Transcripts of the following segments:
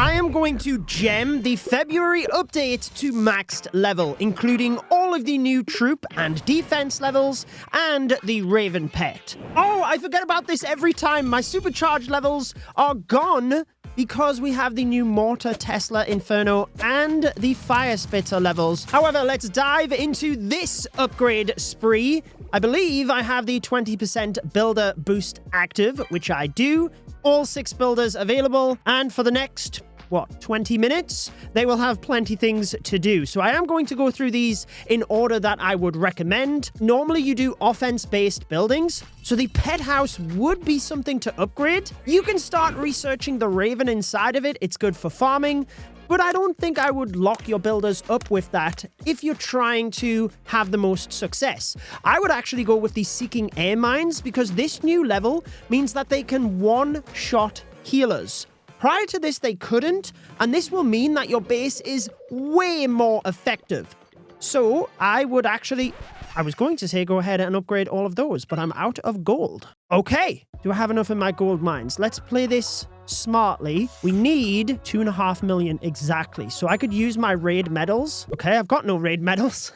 I am going to gem the February update to maxed level, including all of the new troop and defense levels and the Raven pet. Oh, I forget about this every time. My supercharged levels are gone because we have the new Mortar, Tesla, Inferno, and the Fire Spitter levels. However, let's dive into this upgrade spree. I believe I have the 20% builder boost active, which I do. All 6 builders available, and for the next 20 minutes, they will have plenty things to do. So I am going to go through these in order that I would recommend. Normally you do offense-based buildings, so the pet house would be something to upgrade. You can start researching the Raven inside of it. It's good for farming, but I don't think I would lock your builders up with that if you're trying to have the most success. I would actually go with the Seeking Air Mines because this new level means that they can one-shot healers. Prior to this, they couldn't, and this will mean that your base is way more effective. So I was going to say go ahead and upgrade all of those, but I'm out of gold. Okay, do I have enough in my gold mines? Let's play this smartly. We need 2.5 million exactly, so I could use my raid medals. Okay, I've got no raid medals.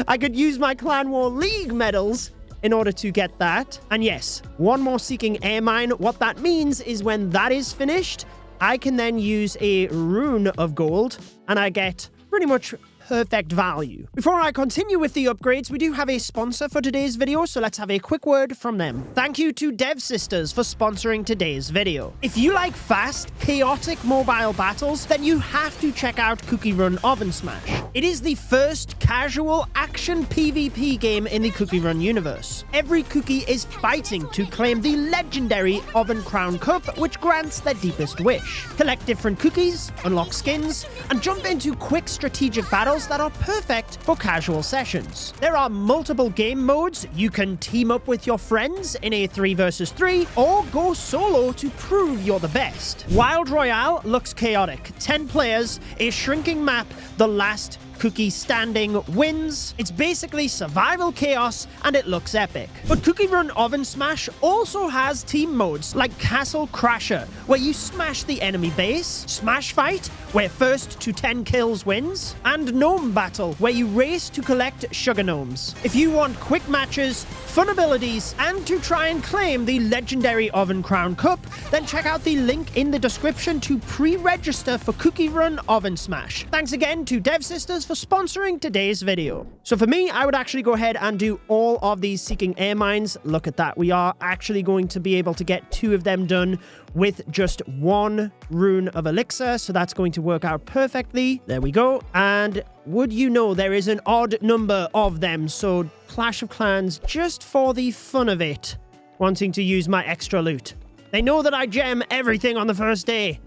I could use my Clan War League medals in order to get that. And yes, one more Seeking Air Mine. What that means is when that is finished, I can then use a rune of gold and I get pretty much perfect value. Before I continue with the upgrades, we do have a sponsor for today's video, so let's have a quick word from them. Thank you to Dev Sisters for sponsoring today's video. If you like fast, chaotic mobile battles, then you have to check out Cookie Run Oven Smash. It is the first casual action PvP game in the Cookie Run universe. Every cookie is fighting to claim the legendary Oven Crown Cup, which grants their deepest wish. Collect different cookies, unlock skins, and jump into quick strategic battles that are perfect for casual sessions. There are multiple game modes. You can team up with your friends in a 3 versus 3 or go solo to prove you're the best. Wild Royale looks chaotic. 10 players, a shrinking map, the last cookie standing wins. It's basically survival chaos and it looks epic. But Cookie Run Oven Smash also has team modes like Castle Crasher, where you smash the enemy base, Smash Fight, where first to 10 kills wins, and Gnome Battle, where you race to collect sugar gnomes. If you want quick matches, fun abilities, and to try and claim the legendary Oven Crown Cup, then check out the link in the description to pre-register for Cookie Run Oven Smash. Thanks again to Dev Sisters for sponsoring today's video. So for me, I would actually go ahead and do all of these Seeking Air Mines. Look at that. We are actually going to be able to get 2 of them done with just 1 rune of elixir, so that's going to work out perfectly. There we go. And would you know, there is an odd number of them, so Clash of Clans, just for the fun of it, wanting to use my extra loot. They know that I gem everything on the first day.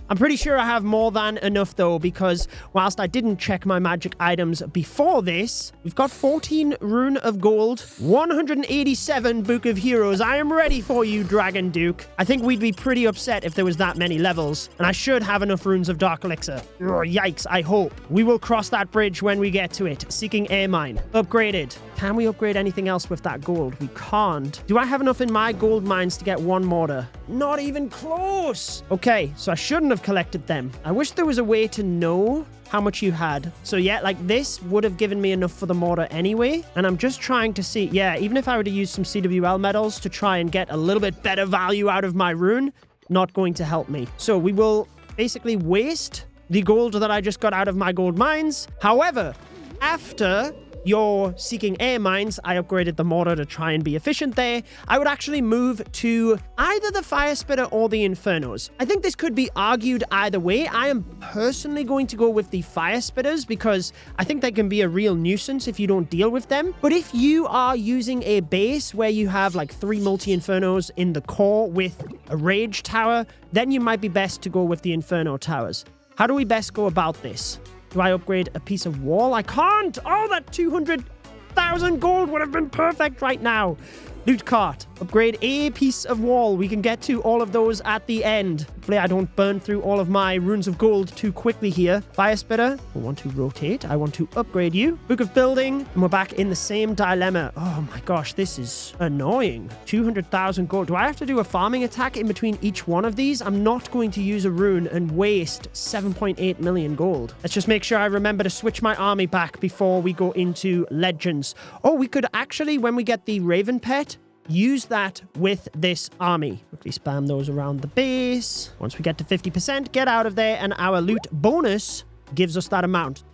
I'm pretty sure I have more than enough though, because whilst I didn't check my magic items before this, we've got 14 Rune of Gold, 187 Book of Heroes. I am ready for you, Dragon Duke. I think we'd be pretty upset if there was that many levels, and I should have enough Runes of Dark Elixir. Ugh, yikes, I hope. We will cross that bridge when we get to it. Seeking Air Mine. Upgraded. Can we upgrade anything else with that gold? We can't. Do I have enough in my gold mines to get 1 mortar? Not even close. Okay, so I shouldn't have collected them. I wish there was a way to know how much you had. So yeah, like this would have given me enough for the mortar anyway. And I'm just trying to see, yeah, even if I were to use some CWL medals to try and get a little bit better value out of my rune, not going to help me. So we will basically waste the gold that I just got out of my gold mines. However, after your Seeking Air Mines, I upgraded the mortar to try and be efficient there. I would actually move to either the Fire Spitter or the Infernos. I think this could be argued either way. I am personally going to go with the Fire Spitters because I think they can be a real nuisance if you don't deal with them. But if you are using a base where you have like 3 multi-Infernos in the core with a Rage Tower, then you might be best to go with the Inferno Towers. How do we best go about this? Do I upgrade a piece of wall? I can't! Oh, that 200,000 gold would have been perfect right now. Loot cart. Upgrade a piece of wall. We can get to all of those at the end. Hopefully I don't burn through all of my runes of gold too quickly here. Fire spitter, I want to rotate. I want to upgrade you. Book of building, and we're back in the same dilemma. Oh my gosh, this is annoying. 200,000 gold. Do I have to do a farming attack in between each one of these? I'm not going to use a rune and waste 7.8 million gold. Let's just make sure I remember to switch my army back before we go into legends. Oh, we could actually, when we get the Raven pet, use that with this army. Quickly spam those around the base. Once we get to 50%, get out of there, and our loot bonus gives us that amount.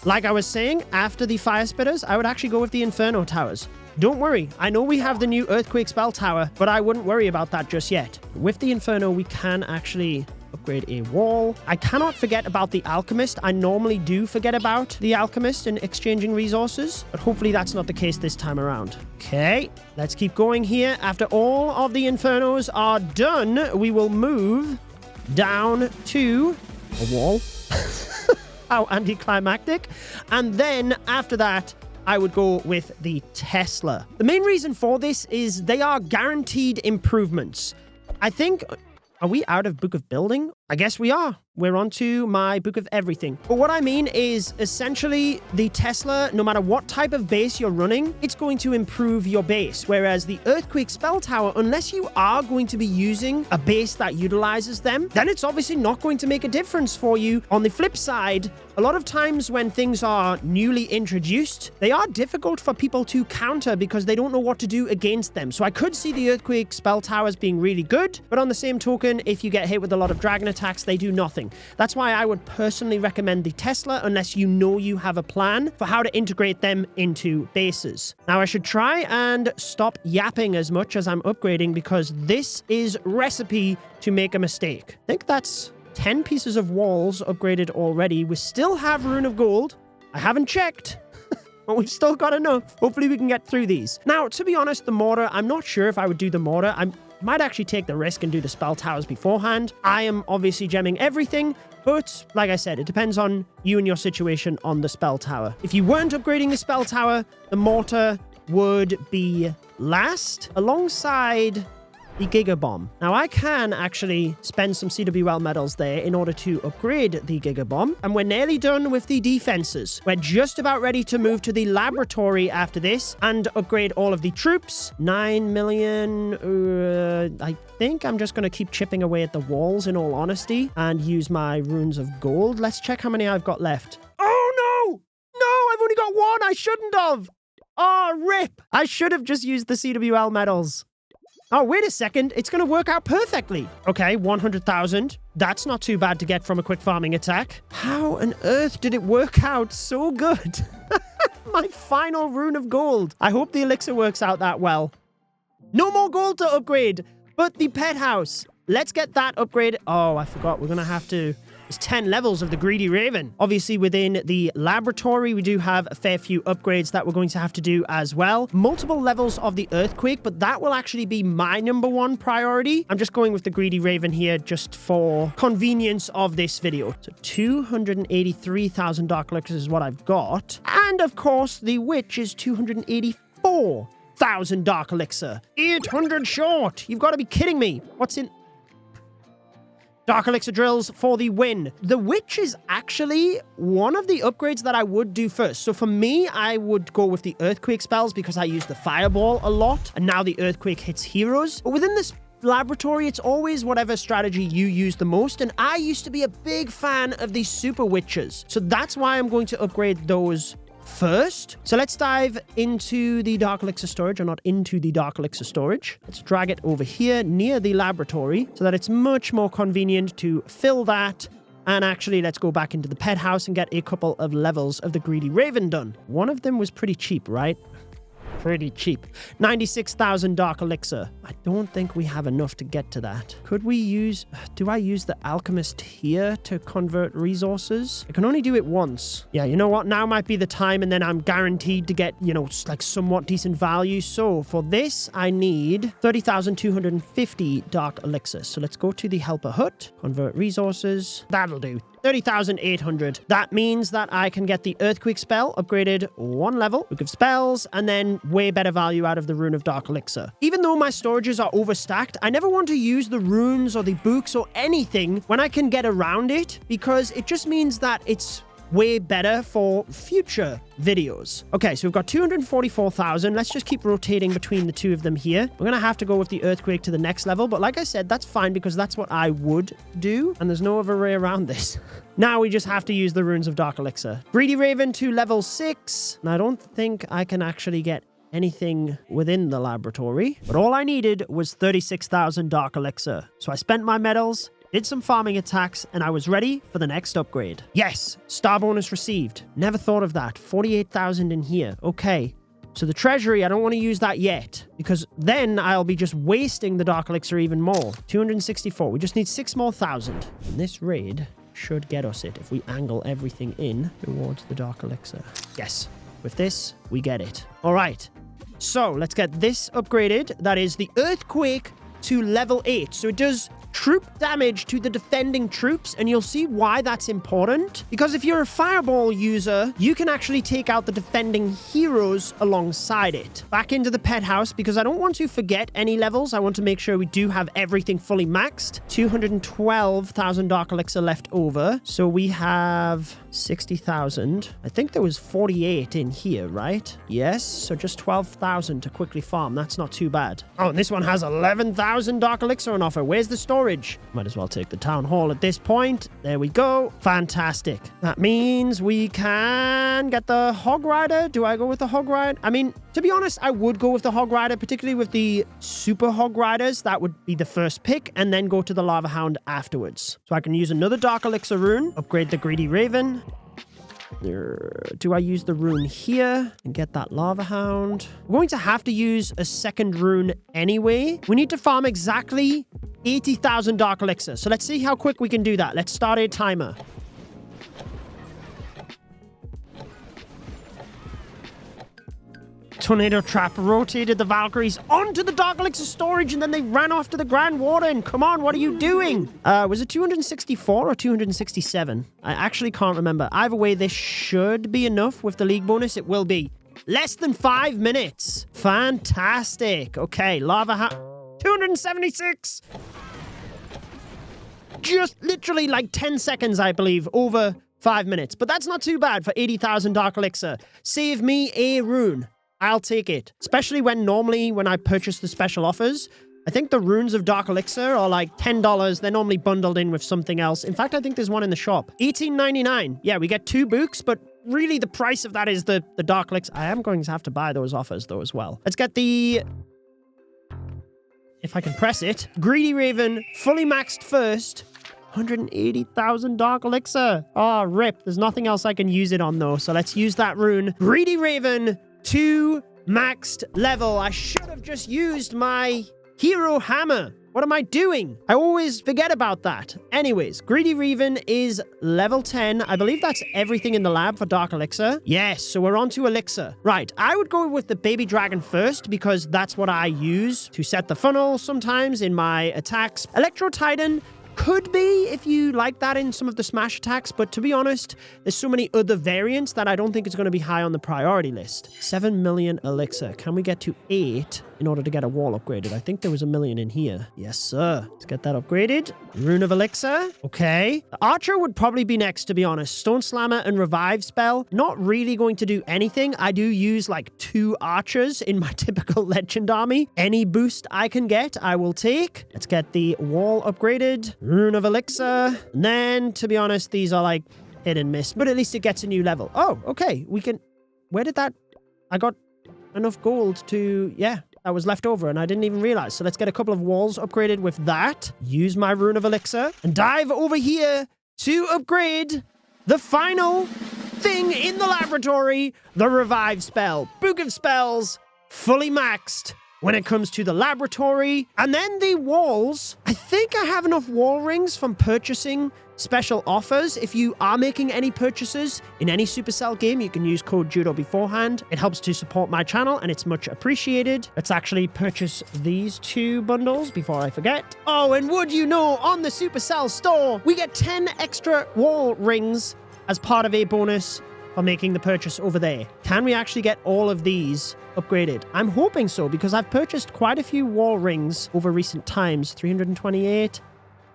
Like I was saying, after the fire spitters, I would actually go with the Inferno towers. Don't worry, I know we have the new Earthquake spell tower, but I wouldn't worry about that just yet. With the Inferno, we can actually upgrade a wall. I cannot forget about the Alchemist. I normally do forget about the Alchemist in exchanging resources, but hopefully that's not the case this time around. Okay, let's keep going here. After all of the Infernos are done, we will move down to a wall. How anticlimactic. And then after that, I would go with the Tesla. The main reason for this is they are guaranteed improvements. I think... Are we out of Book of Building? I guess we are. We're on to my Book of Everything. But what I mean is, essentially, the Tesla, no matter what type of base you're running, it's going to improve your base. Whereas the Earthquake Spell Tower, unless you are going to be using a base that utilizes them, then it's obviously not going to make a difference for you. On the flip side, a lot of times when things are newly introduced, they are difficult for people to counter because they don't know what to do against them. So I could see the Earthquake Spell Towers being really good, but on the same token, if you get hit with a lot of dragon attacks, they do nothing. That's why I would personally recommend the Tesla unless you know you have a plan for how to integrate them into bases. Now I should try and stop yapping as much as I'm upgrading because this is recipe to make a mistake. I think that's 10 pieces of walls upgraded already. We still have Rune of Gold. I haven't checked. But we've still got enough. Hopefully we can get through these. Now, to be honest, the mortar, I'm not sure if I would do the mortar. I might actually take the risk and do the spell towers beforehand. I am obviously gemming everything, but like I said, it depends on you and your situation on the spell tower. If you weren't upgrading the spell tower, the mortar would be last alongside the Giga Bomb. Now, I can actually spend some CWL medals there in order to upgrade the Giga Bomb, and we're nearly done with the defenses. We're just about ready to move to the laboratory after this and upgrade all of the troops. 9 million. I think I'm just going to keep chipping away at the walls, in all honesty, and use my runes of gold. Let's check how many I've got left. Oh, no! No, I've only got one. I shouldn't have. Oh, rip. I should have just used the CWL medals. Oh, wait a second. It's going to work out perfectly. Okay, 100,000. That's not too bad to get from a quick farming attack. How on earth did it work out so good? My final rune of gold. I hope the elixir works out that well. No more gold to upgrade, but the pet house. Let's get that upgrade. Oh, I forgot. We're going to have to... There's 10 levels of the Greedy Raven. Obviously, within the laboratory, we do have a fair few upgrades that we're going to have to do as well. Multiple levels of the Earthquake, but that will actually be my #1 priority. I'm just going with the Greedy Raven here just for convenience of this video. So 283,000 Dark Elixirs is what I've got. And of course, the Witch is 284,000 Dark Elixir. 800 short. You've got to be kidding me. What's in... Dark Elixir drills for the win. The Witch is actually one of the upgrades that I would do first. So for me, I would go with the Earthquake spells because I use the Fireball a lot. And now the Earthquake hits heroes. But within this laboratory, it's always whatever strategy you use the most. And I used to be a big fan of the Super Witches. So that's why I'm going to upgrade those first. So let's dive into the Dark Elixir storage, or not into the Dark Elixir storage. Let's drag it over here near the laboratory so that it's much more convenient to fill that. And actually, let's go back into the pet house and get a couple of levels of the Greedy Raven done. One of them was pretty cheap, right? Pretty cheap. 96,000 Dark Elixir. I don't think we have enough to get to that. Could we use... Do I use the Alchemist here to convert resources? I can only do it once. Yeah, you know what? Now might be the time, and then I'm guaranteed to get, you know, like somewhat decent value. So for this, I need 30,250 Dark Elixir. So let's go to the Helper Hut. Convert resources. That'll do. 30,800. That means that I can get the Earthquake spell upgraded 1 level, Book of Spells, and then way better value out of the Rune of Dark Elixir. Even though my storages are overstacked, I never want to use the runes or the books or anything when I can get around it, because it just means that it's way better for future videos. Okay, so we've got 244,000. Let's just keep rotating between the two of them here. We're gonna have to go with the Earthquake to the next level, but like I said, that's fine because that's what I would do, and there's no other way around this. Now we just have to use the Runes of Dark Elixir. Greedy Raven to level 6, and I don't think I can actually get anything within the laboratory, but all I needed was 36,000 Dark Elixir. So I spent my medals, did some farming attacks, and I was ready for the next upgrade. Yes, star bonus received. Never thought of that. 48,000 in here. Okay. So the treasury, I don't want to use that yet, because then I'll be just wasting the Dark Elixir even more. 264. We just need 6 more thousand. And this raid should get us it if we angle everything in towards the Dark Elixir. Yes. With this, we get it. All right. So let's get this upgraded. That is the Earthquake to level 8. So it does troop damage to the defending troops, and you'll see why that's important. Because if you're a fireball user, you can actually take out the defending heroes alongside it. Back into the pet house, because I don't want to forget any levels. I want to make sure we do have everything fully maxed. 212,000 Dark Elixir left over. So we have 60,000. I think there was 48 in here, right? Yes, so just 12,000 to quickly farm. That's not too bad. Oh, and this one has 11,000 Dark Elixir on offer. Where's the storage? Might as well take the town hall at this point. There we go. Fantastic. That means we can get the Hog Rider. Do I go with the Hog Rider? I mean, to be honest, I would go with the Hog Rider, particularly with the Super Hog Riders. That would be the first pick, and then go to the Lava Hound afterwards. So I can use another Dark Elixir rune, upgrade the Greedy Raven. Do I use the rune here and get that Lava Hound? We're going to have to use a second rune anyway. We need to farm exactly 80,000 Dark Elixir. So let's see how quick we can do that. Let's start a timer. Tornado Trap rotated the Valkyries onto the Dark Elixir storage, and then they ran off to the Grand Warden. Come on, what are you doing? Was it 264 or 267? I actually can't remember. Either way, this should be enough with the league bonus. It will be. Less than 5 minutes. Fantastic. Okay, Lava Hound. 276. Just literally like 10 seconds, I believe, over 5 minutes. But that's not too bad for 80,000 Dark Elixir. Save me a rune. I'll take it. Especially normally when I purchase the special offers, I think the runes of Dark Elixir are like $10. They're normally bundled in with something else. In fact, I think there's one in the shop. $18.99. Yeah, we get 2 books, but really the price of that is the Dark Elixir. I am going to have to buy those offers though as well. Let's get the... if I can press it. Greedy Raven, fully maxed first. 180,000 Dark Elixir. Oh, rip. There's nothing else I can use it on though. So let's use that rune. Greedy Raven, 2 maxed level. I should have just used my hero hammer. What am I doing? I always forget about that. Anyways, Greedy Raven is level 10. I believe that's everything in the lab for Dark Elixir. Yes, so we're on to Elixir. Right, I would go with the Baby Dragon first because that's what I use to set the funnel sometimes in my attacks. Electro Titan could be if you like that in some of the smash attacks, but to be honest, there's so many other variants that I don't think it's going to be high on the priority list. 7 million elixir. Can we get to 8 in order to get a wall upgraded? I think there was 1 million in here. Yes, sir. Let's get that upgraded. Rune of Elixir. Okay. The Archer would probably be next, to be honest. Stone Slammer and Revive spell. Not really going to do anything. I do use like 2 Archers in my typical Legend army. Any boost I can get, I will take. Let's get the wall upgraded. Rune of Elixir. And then, to be honest, these are like hit and miss, but at least it gets a new level. Oh, okay. We can... Where did that... I got enough gold to... Yeah, that was left over and I didn't even realize. So let's get a couple of walls upgraded with that. Use my Rune of Elixir and dive over here to upgrade the final thing in the laboratory, the Revive spell. Book of Spells, fully maxed. when it comes to the laboratory. And then the walls. I think I have enough wall rings from purchasing special offers. If you are making any purchases in any Supercell game, you can use code Judo beforehand. It helps to support my channel and it's much appreciated. Let's actually purchase these 2 bundles before I forget. Oh, and would you know, on the Supercell store, we get 10 extra wall rings as part of a bonus for making the purchase over there. Can we actually get all of these upgraded? I'm hoping so, because I've purchased quite a few wall rings over recent times. 328.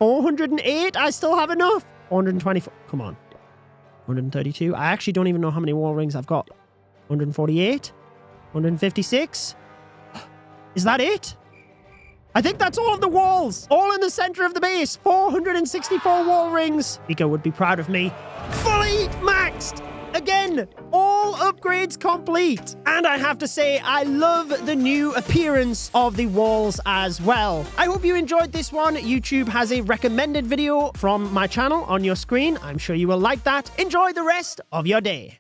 408. I still have enough. 424. Come on. 132. I actually don't even know how many wall rings I've got. 148. 156. Is that it? I think that's all of the walls. All in the center of the base. 464 wall rings. Mika would be proud of me. Fully maxed. Again, all upgrades complete. And I have to say, I love the new appearance of the walls as well. I hope you enjoyed this one. YouTube has a recommended video from my channel on your screen. I'm sure you will like that. Enjoy the rest of your day.